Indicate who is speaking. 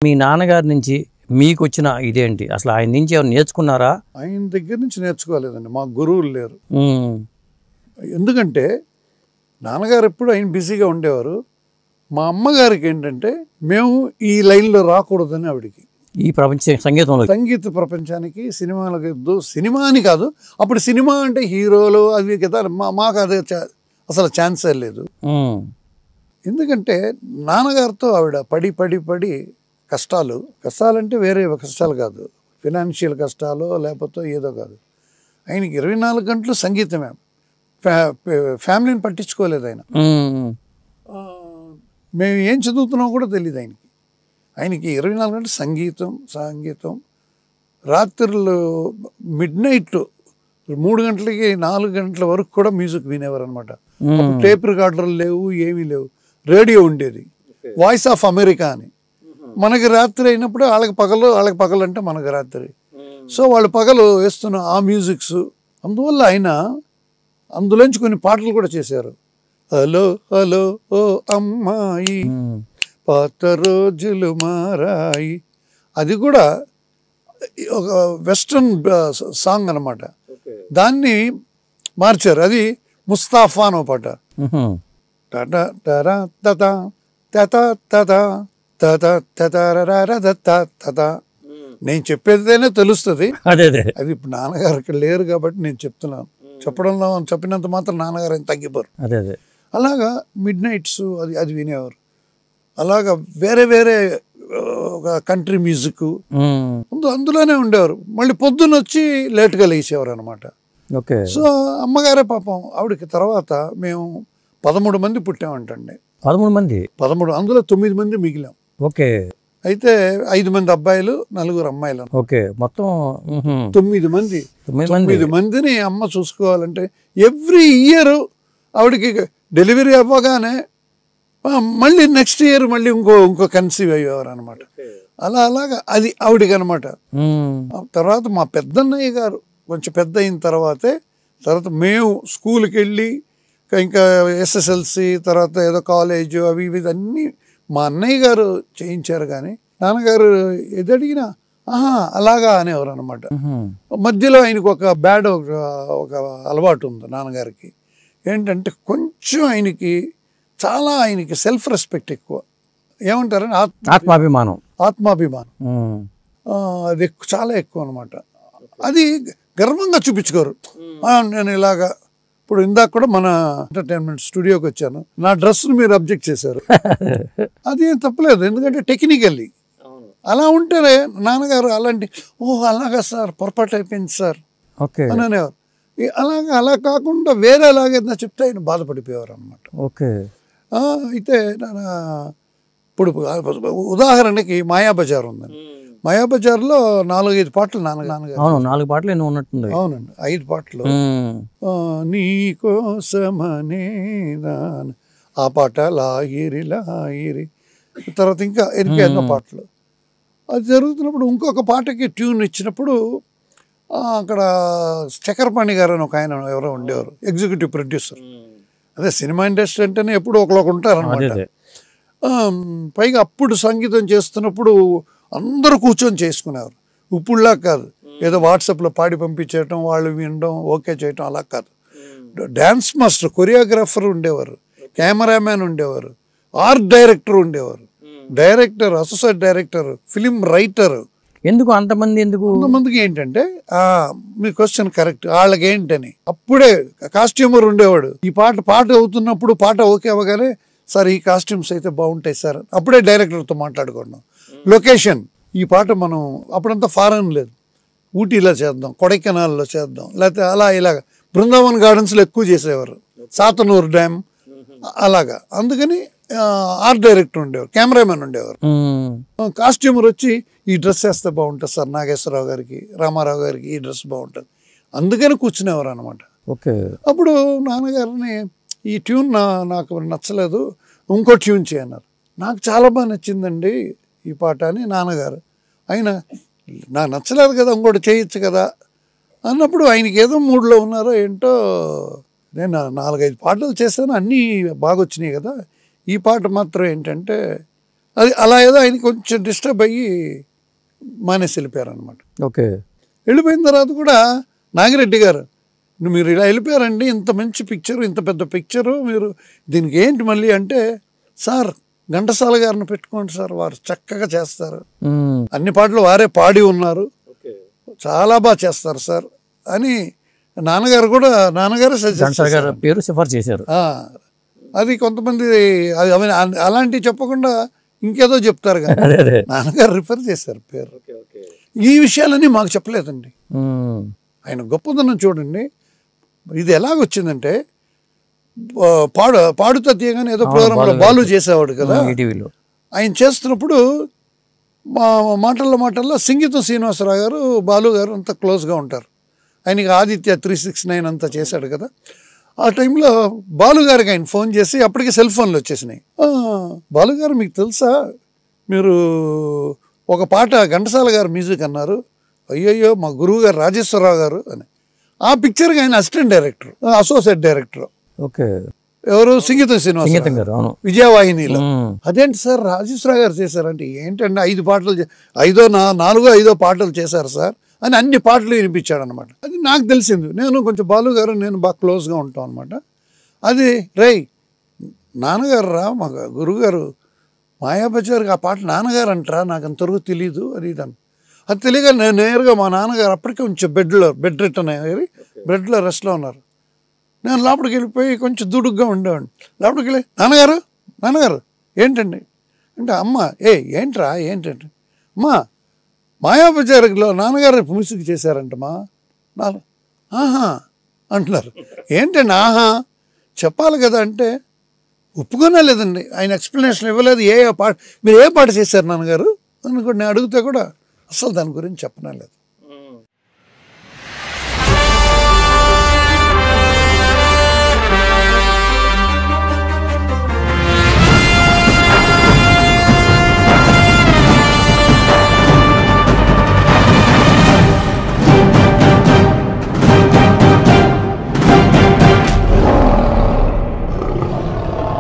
Speaker 1: మీ నాన్నగారి నుంచి మీకు వచ్చిన ఇదేంటి అసలు ఆయన నుంచి ఏమైనా నేర్చుకున్నారా?
Speaker 2: ఆయన దగ్గర నుంచి నేర్చుకోలేదండి, మా గురువులు లేరు. ఎందుకంటే నాన్నగారు ఎప్పుడు ఆయన బిజీగా ఉండేవారు. మా అమ్మగారికి ఏంటంటే మేము ఈ లైన్లో రాకూడదని ఆవిడికి,
Speaker 1: ఈ ప్రపంచ సంగీత
Speaker 2: ప్రపంచానికి సినిమాలకు సినిమా అని కాదు, అప్పుడు సినిమా అంటే హీరోలు అవి కదా, మాకు అదే అసలు ఛాన్సే లేదు. ఎందుకంటే నాన్నగారితో ఆవిడ పడి పడి పడి కష్టాలంటే వేరే కష్టాలు కాదు, ఫినాన్షియల్ కష్టాలు లేకపోతే ఏదో కాదు. ఆయనకి 24 గంటలు సంగీతమే, ఫ్యామిలీని పట్టించుకోలేదు ఆయన. మేము ఏం చదువుతున్నామో కూడా తెలియదు ఆయనకి 24 గంటలు సంగీతం. రాత్రులు మిడ్నైట్ 3 గంటలకి 4 గంటల వరకు కూడా మ్యూజిక్ వినేవారు అనమాట. టేప్ రికార్డర్లు లేవు, ఏమీ లేవు, రేడియో ఉండేది, వాయిస్ ఆఫ్ అమెరికా అని. మనకి రాత్రి అయినప్పుడు వాళ్ళకి పగలు అంటే మనకి రాత్రి. సో వాళ్ళు పగలు వేస్తున్న ఆ మ్యూజిక్స్, అందువల్ల ఆయన అందులోంచి కొన్ని పాటలు కూడా చేశారు. హలో హలో ఓ అమ్మాయి పాత రోజులు మారాయి, అది కూడా ఒక వెస్ట్రన్ సాంగ్ అనమాట. దాన్ని మార్చారు, అది ముస్తాఫా అనో పాట. టటా టరా తతా తతా తతా తతా తతా తతా. నేను చెప్పేదైనా తెలుస్తుంది, అది ఇప్పుడు నాన్నగారు ఇక్కడ లేరు కాబట్టి నేను చెప్తున్నాను. చెప్పినంత మాత్రం నాన్నగారు ఆయన తగ్గిపోరు. అలాగా మిడ్ నైట్స్ అది వినేవారు. అలాగా వేరే ఒక కంట్రీ మ్యూజిక్ అందులోనే ఉండేవారు. మళ్ళీ పొద్దున్న వచ్చి లేట్గా లేచేవారు అనమాట. సో అమ్మగారే పాపం ఆవిడకి తర్వాత మేము 13 మంది పుట్టామంటండి. 13, అందులో 9 మంది మిగిలాం. అయితే 5 మంది అబ్బాయిలు, 4 అమ్మాయిలు.
Speaker 1: మొత్తం
Speaker 2: 9 మంది. 9 మందిని అమ్మ చూసుకోవాలంటే ఎవ్రీ ఇయర్ ఆవిడకి డెలివరీ అవ్వగానే మళ్ళీ నెక్స్ట్ ఇయర్ మళ్ళీ ఇంకో కన్సీవ్ అయ్యేవారు అనమాట. అలాగా అది ఆవిడకి అనమాట. తర్వాత మా పెద్దన్నయ్య గారు కొంచెం పెద్ద అయిన తర్వాత మేము స్కూల్కి వెళ్ళి ఇంకా SSLC తర్వాత ఏదో కాలేజ్ అవి ఇవి అన్నీ మా అన్నయ్య గారు చేయించారు. కానీ నాన్నగారు ఏది అడిగినా అలాగా అనేవారు అనమాట. మధ్యలో ఆయనకు ఒక బ్యాడ్ ఒక అలవాటు ఉంది నాన్నగారికి. ఏంటంటే కొంచెం ఆయనకి సెల్ఫ్ రెస్పెక్ట్ ఎక్కువ, ఏమంటారని
Speaker 1: ఆత్మాభిమానం
Speaker 2: అది చాలా ఎక్కువ అనమాట. అది గర్వంగా చూపించుకోరు. నేను ఇలాగా ఇప్పుడు ఇందాక కూడా మన ఎంటర్టైన్మెంట్ స్టూడియోకి వచ్చాను, నా డ్రెస్ను మీరు అబ్జెక్ట్ చేశారు. అది ఏం తప్పలేదు, ఎందుకంటే టెక్నికల్లీ అలా ఉంటేనే నాన్నగారు అలాంటి అలాగా సార్ పొరపాటు అయిపోయింది సార్ అని అనేవారు. అలా కాకుండా వేరే ఎలాగైనా చెప్తే ఆయన బాధపడిపోయేవారు అనమాట. అయితే ఇప్పుడు ఉదాహరణకి మాయాబజార్ ఉందండి. మాయాబజార్లో 4-5 పాటలు నాన్నగారు.
Speaker 1: 4 పాటలు ఎన్నో ఉన్నట్టుంది.
Speaker 2: అవునండి, 5 పాటలు. నీకోసమనే ఆ పాట లాగిరి తర్వాత ఇంకా ఎన్నో పాటలు. అది జరుగుతున్నప్పుడు ఇంకొక పాటకి ట్యూన్ ఇచ్చినప్పుడు అక్కడ చక్రపాణి గారు అని ఒక ఆయన ఎవరో ఉండేవారు, ఎగ్జిక్యూటివ్ ప్రొడ్యూసర్. అదే సినిమా ఇండస్ట్రీ అంటేనే ఎప్పుడు ఒకరికి ఉంటారనమాట. పైగా అప్పుడు సంగీతం చేస్తున్నప్పుడు అందరూ కూర్చొని చేసుకునేవారు. ఇప్పుడులా కాదు, ఏదో వాట్సాప్లో పాడి పంపించేయటం, వాళ్ళు వినడం, ఓకే చేయటం, అలా కాదు. డ్యాన్స్ మాస్టర్, కొరియోగ్రాఫర్ ఉండేవారు, కెమెరామ్యాన్ ఉండేవారు, ఆర్ట్ డైరెక్టర్ ఉండేవారు, director, associate director, film writer.
Speaker 1: అంతమందికి
Speaker 2: ఏంటంటే మీ క్వశ్చన్ కరెక్ట్, వాళ్ళకి ఏంటని అప్పుడే కాస్ట్యూమర్ ఉండేవాడు. ఈ పాట అవుతున్నప్పుడు పాట ఓకే అవ్వగానే సార్ ఈ కాస్ట్యూమ్స్ అయితే బాగుంటాయి సార్, అప్పుడే డైరెక్టర్తో మాట్లాడుకున్నాం. లొకేషన్, ఈ పాట మనం అప్పుడంతా ఫారెన్ లేదు, ఊటీలో చేద్దాం, కొడైకెనాల్లో చేద్దాం, లేకపోతే ఇలాగ బృందావన్ గార్డెన్స్లో ఎక్కువ చేసేవారు, సాతనూరు డ్యామ్ అలాగా. అందుకని ఆర్ట్ డైరెక్టర్ ఉండేవారు, కెమెరామెన్ ఉండేవారు. కాస్ట్యూమర్ వచ్చి ఈ డ్రెస్ వేస్తే బాగుంటుంది సార్, నాగేశ్వరరావు గారికి, రామారావు గారికి ఈ డ్రెస్ బాగుంటుంది, అందుకని కూర్చునేవారు అనమాట. అప్పుడు నాన్నగారిని ఈ ట్యూన్ నాకు నచ్చలేదు, ఇంకో ట్యూన్ చేయన్నారు. నాకు చాలా బాగా నచ్చిందండి ఈ పాట అని నాన్నగారు. ఆయన నాకు నచ్చలేదు కదా, ఇంకోటి చేయొచ్చు కదా అన్నప్పుడు ఆయనకి ఏదో మూడ్లో ఉన్నారో ఏంటో, నేను 4-5 పాటలు చేశాను, అన్నీ బాగా వచ్చినాయి కదా, ఈ పాట మాత్రం ఏంటంటే అది అలా ఏదో ఆయన కొంచెం డిస్టర్బ్ అయ్యి మానేసి వెళ్ళిపోయారు అనమాట.
Speaker 1: ఓకే.
Speaker 2: వెళ్ళిపోయిన తర్వాత కూడా నాగిరెడ్డి గారు మీరు ఇలా వెళ్ళిపోయారండి, ఇంత మంచి పిక్చరు, ఇంత పెద్ద పిక్చరు, మీరు దీనికి ఏంటి మళ్ళీ అంటే, సార్ ఘంటసాల గారిని పెట్టుకోండి సార్, వారు చక్కగా చేస్తారు, అన్ని పాటలు వారే పాడి ఉన్నారు, చాలా బాగా చేస్తారు సార్ అని నాన్నగారు
Speaker 1: పేరు సిఫార్సు చేశారు.
Speaker 2: అది కొంతమంది అలాంటివి చెప్పకుండా ఇంకేదో చెప్తారు కదా, నాన్నగారు రిఫర్ చేశారు పేరు. ఈ విషయాలన్నీ మాకు చెప్పలేదండి. ఆయన గొప్పదనం చూడండి. ఇది ఎలాగొచ్చిందంటే, పాడుతా తీయగానే ఏదో ప్రోగ్రాంలో బాలు చేసేవాడు కదా, ఆయన చేస్తున్నప్పుడు మాటల్లో సంగీతం శ్రీనివాసరావు గారు బాలు గారు అంత క్లోజ్గా ఉంటారు. ఆయనకి ఆదిత్య 369 అంతా చేశాడు కదా. ఆ టైంలో బాలుగారికి ఆయన ఫోన్ చేసి, అప్పటికి సెల్ ఫోన్లు వచ్చేసినాయి, బాలుగారు మీకు తెలుసా, మీరు ఒక పాట ఘంటసాల గారు మ్యూజిక్ అన్నారు, అయ్యయ్యో మా గురువు గారు రాజేశ్వరరావు గారు అని. ఆ పిక్చర్కి ఆయన assistant director, associate director.
Speaker 1: Okay.
Speaker 2: ఎవరు? సంగీతం శ్రీనివాసరావు గారు, విజయవాహినిలో. అదేంటి సార్ రాజేశ్వరరావు గారు చేశారంటే, ఏంటంటే 5 పాటలు 4 పాటలు చేశారు సార్ అని అన్ని పాటలు వినిపించాడు అనమాట. అది నాకు తెలిసింది. నేను కొంచెం బాలు గారు నేను బాగా క్లోజ్గా ఉంటాం అనమాట. అది నాన్నగారు రా, మా గురువుగారు మాయాబజార్కి ఆ పాట నాన్నగారు అంటారా, నాకు అంతవరకు తెలీదు అది ఇదని. అది తెలియక నేను నేరుగా మా నాన్నగారు అప్పటికే కొంచెం బెడ్ రిటర్న్ అయ్యారు, బెడ్లో రెస్ట్లో ఉన్నారు. నేను లోపలికి వెళ్ళిపోయి కొంచెం దుడుగ్గా ఉండేవాడిని. లోపలికి వెళ్ళి నాన్నగారు ఏంటండి అంటే, అమ్మ ఏంటంటే అమ్మా మాయాబజార్లో నాన్నగారు మ్యూజిక్ చేశారంటమ్మా. ఆహా అంటున్నారు. ఏంటండి ఆహా చెప్పాలి కదా అంటే, ఒప్పుకున్నా లేదండి, ఆయన ఎక్స్ప్లెనేషన్ ఇవ్వలేదు. మీరు ఏ పాట చేశారు నాన్నగారు అని కూడా నేను అడిగితే కూడా అసలు దాని గురించి చెప్పనే లేదు.